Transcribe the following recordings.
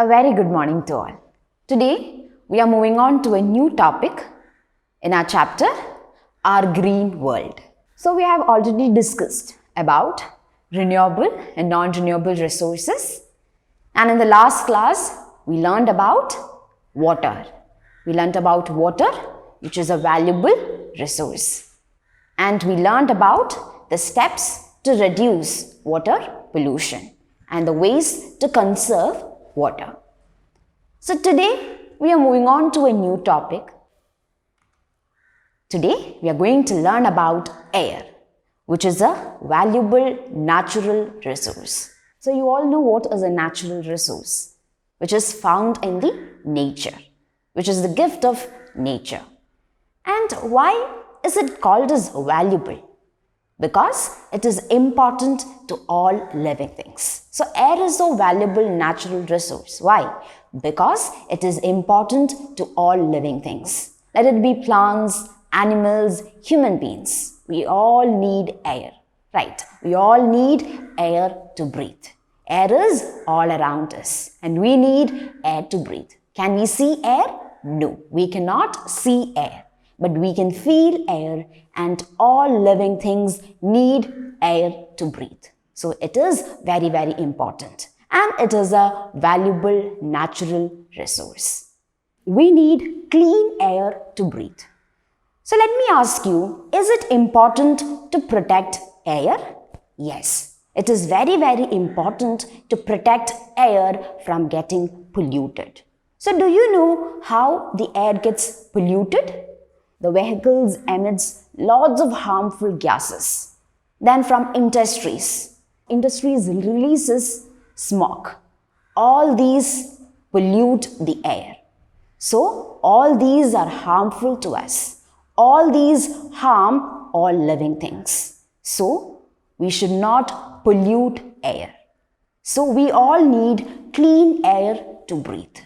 A very good morning to all. Today, we are moving on to a new topic in our chapter, Our Green World. So, we have already discussed about renewable and non-renewable resources. And in the last class, we learned about water. We learned about water, which is a valuable resource. And we learned about the steps to reduce water pollution and the ways to conserve water. So today we are moving on to a new topic. Today we are going to learn about air, which is a valuable natural resource. So you all know what is a natural resource, which is found in the nature, which is the gift of nature. And why is it called as valuable? Because it is important to all living things. So air is a valuable natural resource. Why? Because it is important to all living things. Let it be plants, animals, human beings. We all need air, right? We all need air to breathe. Air is all around us and we need air to breathe. Can we see air? No, we cannot see air. But we can feel air and all living things need air to breathe. So it is very, very important and it is a valuable natural resource. We need clean air to breathe. So let me ask you, is it important to protect air? Yes, it is very, very important to protect air from getting polluted. So do you know how the air gets polluted? The vehicles emits lots of harmful gases. Then from industries releases smoke. All these pollute the air. So all these are harmful to us. All these harm all living things. So we should not pollute air. So we all need clean air to breathe.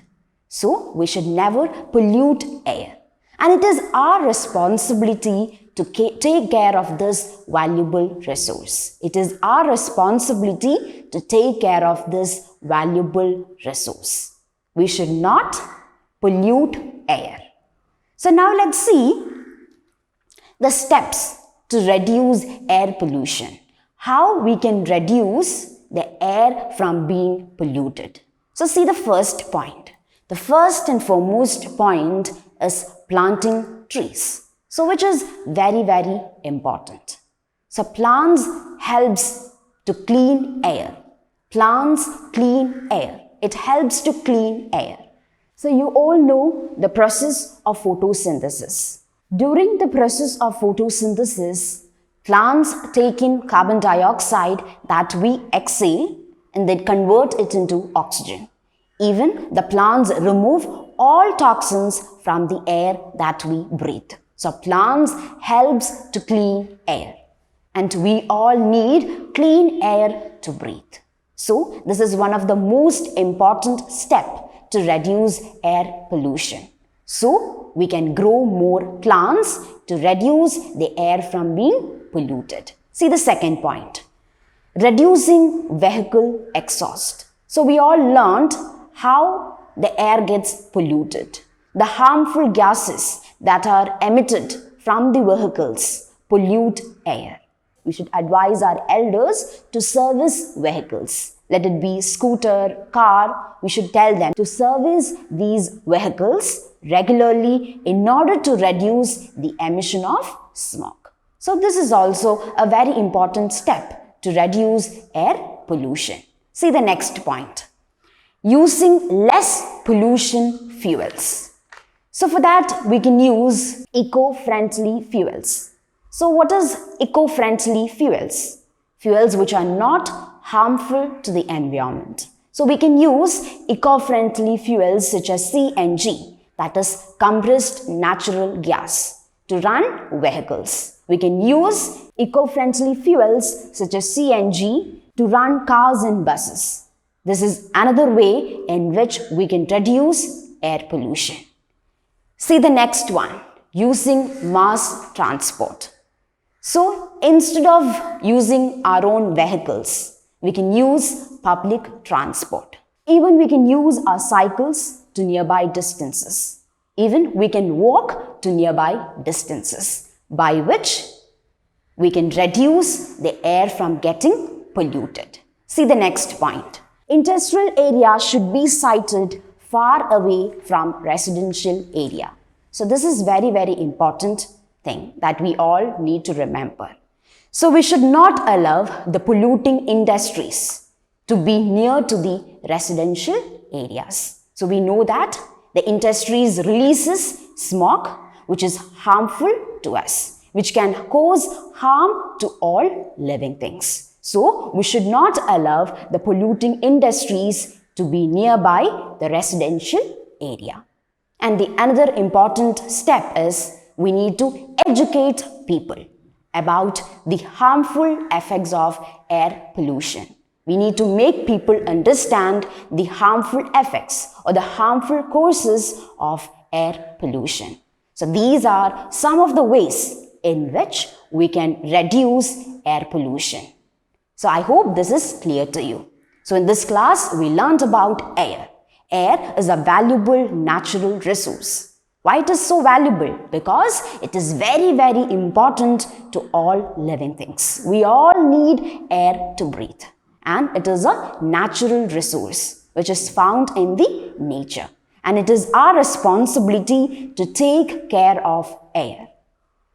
So we should never pollute air. And it is our responsibility to take care of this valuable resource. It is our responsibility to take care of this valuable resource. We should not pollute air. So now let's see the steps to reduce air pollution. How we can reduce the air from being polluted. So see the first point. The first and foremost point is planting trees. So which is very, very important. So plants helps to clean air. Plants clean air. It helps to clean air. So you all know the process of photosynthesis. During the process of photosynthesis, plants take in carbon dioxide that we exhale and they convert it into oxygen. Even the plants remove all toxins from the air that we breathe. So plants helps to clean air. And we all need clean air to breathe. So this is one of the most important steps to reduce air pollution. So we can grow more plants to reduce the air from being polluted. See the second point. Reducing vehicle exhaust. So we all learned how the air gets polluted. The harmful gases that are emitted from the vehicles pollute air. We should advise our elders to service vehicles. Let it be scooter, car, we should tell them to service these vehicles regularly in order to reduce the emission of smoke. So this is also a very important step to reduce air pollution. See the next point. Using less pollution fuels. So for that we can use eco-friendly fuels. So what is eco-friendly fuels? Fuels which are not harmful to the environment. So we can use eco-friendly fuels such as CNG, that is compressed natural gas, to run vehicles. We can use eco-friendly fuels such as CNG to run cars and buses. This is another way in which we can reduce air pollution. See the next one, using mass transport. So instead of using our own vehicles, we can use public transport. Even we can use our cycles to nearby distances. Even we can walk to nearby distances, by which we can reduce the air from getting polluted. See the next point. Industrial area should be sited far away from residential area. So this is very, very important thing that we all need to remember. So we should not allow the polluting industries to be near to the residential areas. So we know that the industries releases smog, which is harmful to us, which can cause harm to all living things. So we should not allow the polluting industries to be nearby the residential area. And the another important step is we need to educate people about the harmful effects of air pollution. We need to make people understand the harmful effects or the harmful causes of air pollution. So these are some of the ways in which we can reduce air pollution. So I hope this is clear to you. So in this class, we learned about air. Air is a valuable natural resource. Why it is so valuable? Because it is very, very important to all living things. We all need air to breathe. And it is a natural resource which is found in the nature. And it is our responsibility to take care of air.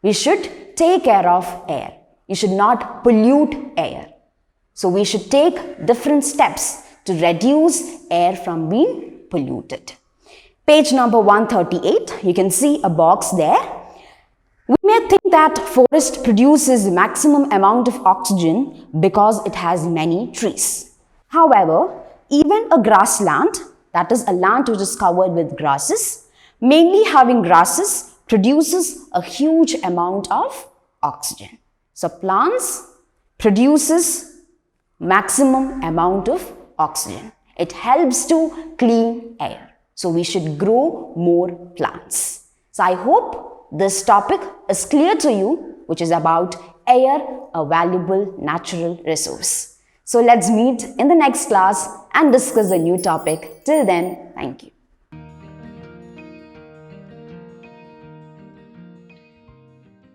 We should take care of air. You should not pollute air. So we should take different steps to reduce air from being polluted. Page number 138, you can see a box there. We may think that forest produces maximum amount of oxygen because it has many trees. However, even a grassland, that is a land which is covered with grasses, mainly having grasses, produces a huge amount of oxygen. So plants produces maximum amount of oxygen. It helps to clean air. So we should grow more plants. So I hope this topic is clear to you, which is about air, a valuable natural resource. So let's meet in the next class and discuss a new topic. Till then, thank you.